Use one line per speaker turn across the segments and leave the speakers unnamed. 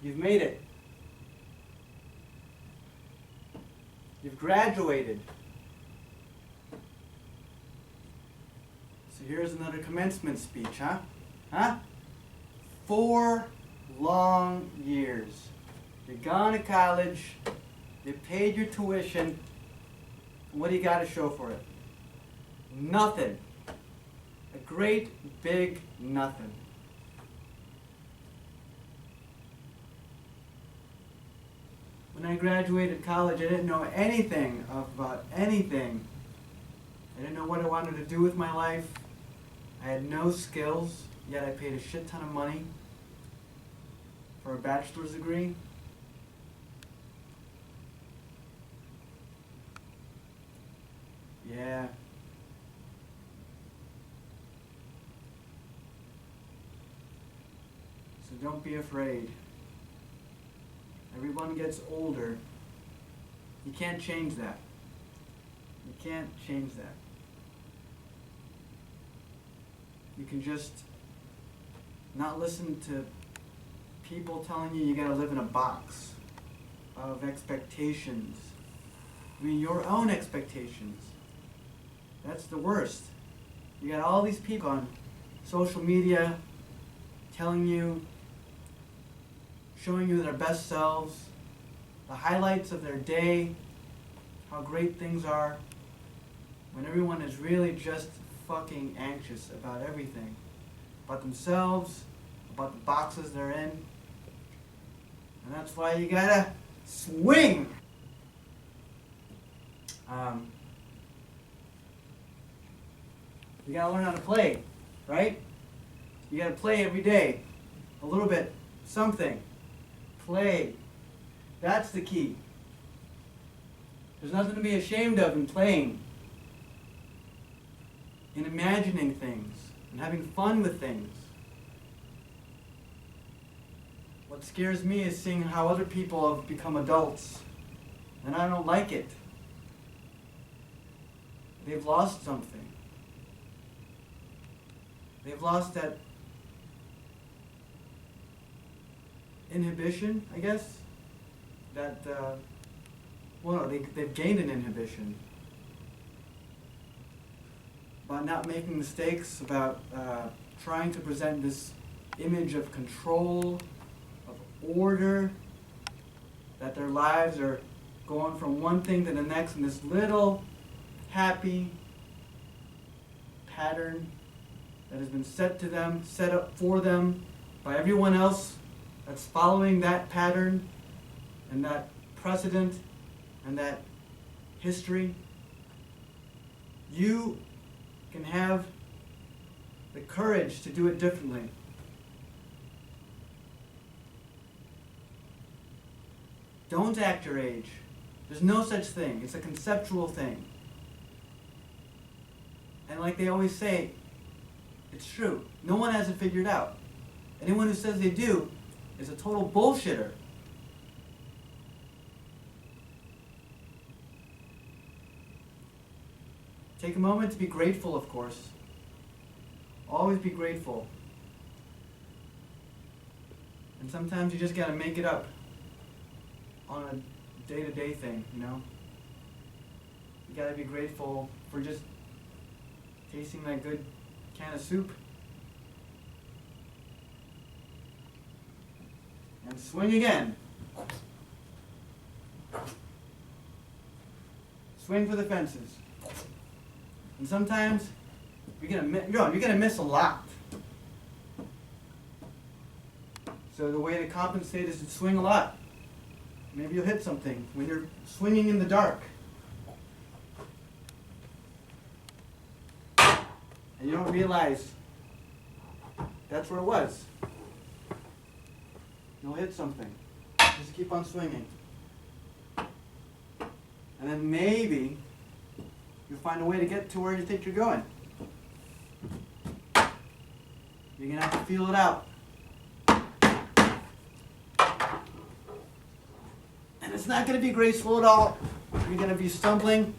You've made it. You've graduated. So here's another commencement speech, huh? Huh? 4 long years. You've gone to college, you paid your tuition, and what do you got to show for it? Nothing. A great big nothing. When I graduated college, I didn't know anything about anything. I didn't know what I wanted to do with my life. I had no skills, yet I paid a shit ton of money for a bachelor's degree. Yeah. So don't be afraid. Everyone gets older. You can't change that. You can't change that. You can just not listen to people telling you gotta live in a box of expectations. I mean, your own expectations. That's the worst. You got all these people on social media telling you, showing you their best selves, the highlights of their day, how great things are, when everyone is really just fucking anxious about everything. About themselves, about the boxes they're in. And that's why you gotta swing! You gotta learn how to play, right? You gotta play every day. A little bit, something. Play. That's the key. There's nothing to be ashamed of in playing, in imagining things, and having fun with things. What scares me is seeing how other people have become adults, and I don't like it. They've lost something. They've lost that inhibition, I guess. That, they've gained an inhibition. About not making mistakes, about trying to present this image of control, of order, that their lives are going from one thing to the next in this little happy pattern that has been set to them, set up for them by everyone else that's following that pattern and that precedent and that history. You can have the courage to do it differently. Don't act your age. There's no such thing. It's a conceptual thing. And like they always say, it's true. No one has it figured out. Anyone who says they do is a total bullshitter. Take a moment to be grateful, of course. Always be grateful. And sometimes you just gotta make it up on a day-to-day thing, you know? You gotta be grateful for just tasting that good can of soup. And swing again. Swing for the fences. And sometimes you're gonna miss a lot. So the way to compensate is to swing a lot. Maybe you'll hit something when you're swinging in the dark. And you don't realize that's where it was. You'll hit something. Just keep on swinging. And then maybe you'll find a way to get to where you think you're going. You're going to have to feel it out. And it's not going to be graceful at all. You're going to be stumbling.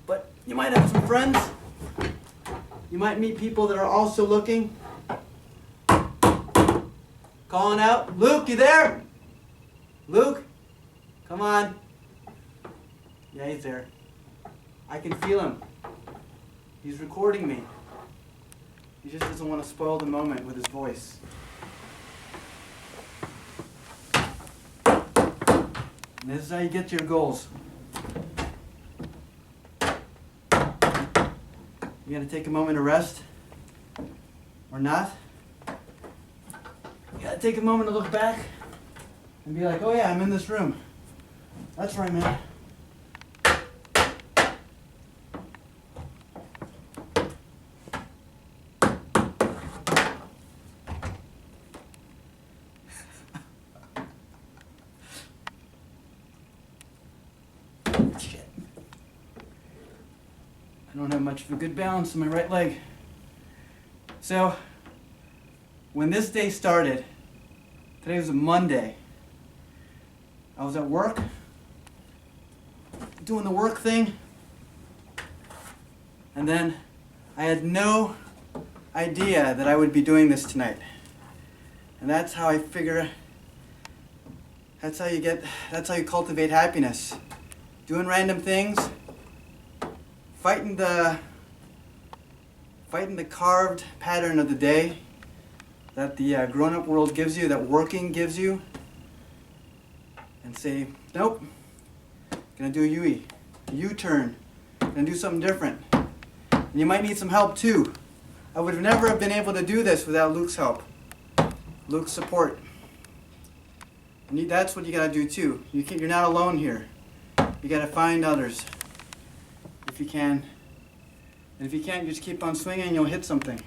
But you might have some friends. You might meet people that are also looking. Calling out. Luke, you there? Luke? Come on. Yeah, he's there. I can feel him. He's recording me. He just doesn't want to spoil the moment with his voice. And this is how you get to your goals. You gotta take a moment to rest, or not. You gotta take a moment to look back and be like, oh yeah, I'm in this room. That's right, man. Shit. I don't have much of a good balance in my right leg. So, when this day started, today was a Monday, I was at work, doing the work thing, and then I had no idea that I would be doing this tonight. And that's how I figure, that's how you cultivate happiness. Doing random things, fighting the carved pattern of the day that the grown-up world gives you, that working gives you, and say, nope, gonna do a U-turn, gonna do something different. And you might need some help too. I would never have been able to do this without Luke's help, Luke's support. And that's what you gotta do too. You're not alone here. You gotta find others, if you can. And if you can't, you just keep on swinging and you'll hit something.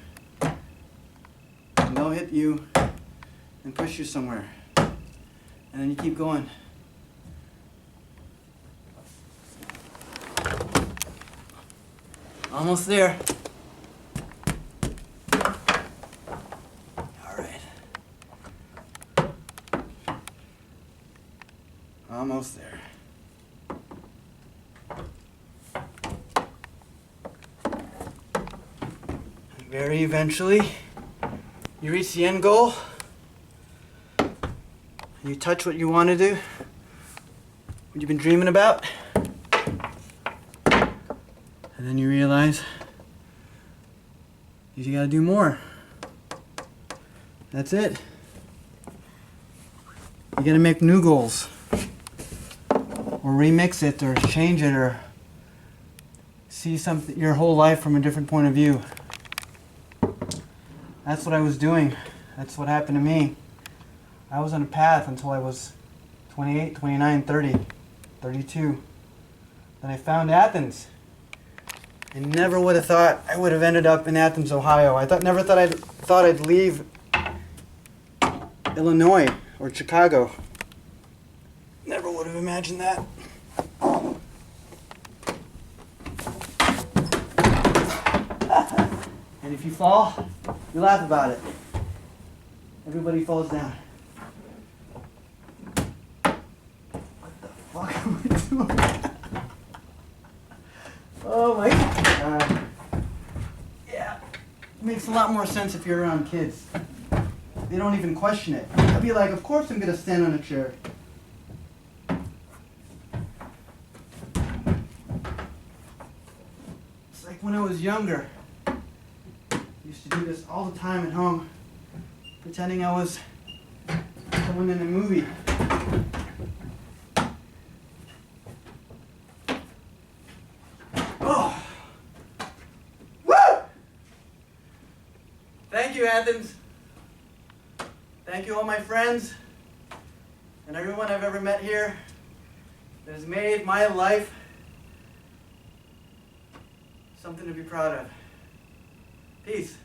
And they'll hit you and push you somewhere. And then you keep going. Almost there. All right. Almost there. Very eventually, you reach the end goal, and you touch what you want to do, what you've been dreaming about, and then you realize you gotta do more. That's it. You gotta make new goals, or remix it, or change it, or see your whole life from a different point of view. That's what I was doing. That's what happened to me. I was on a path until I was 28, 29, 30, 32. Then I found Athens. I never would have thought I would have ended up in Athens, Ohio. I never thought I'd leave Illinois or Chicago. Never would have imagined that. And if you fall, you laugh about it. Everybody falls down. What the fuck am I doing? Oh my God. Yeah. It makes a lot more sense if you're around kids. They don't even question it. They'll be like, of course I'm going to stand on a chair. It's like when I was younger. Used to do this all the time at home, pretending I was someone in a movie. Oh! Woo! Thank you, Athens. Thank you, all my friends, and everyone I've ever met here that has made my life something to be proud of. Peace.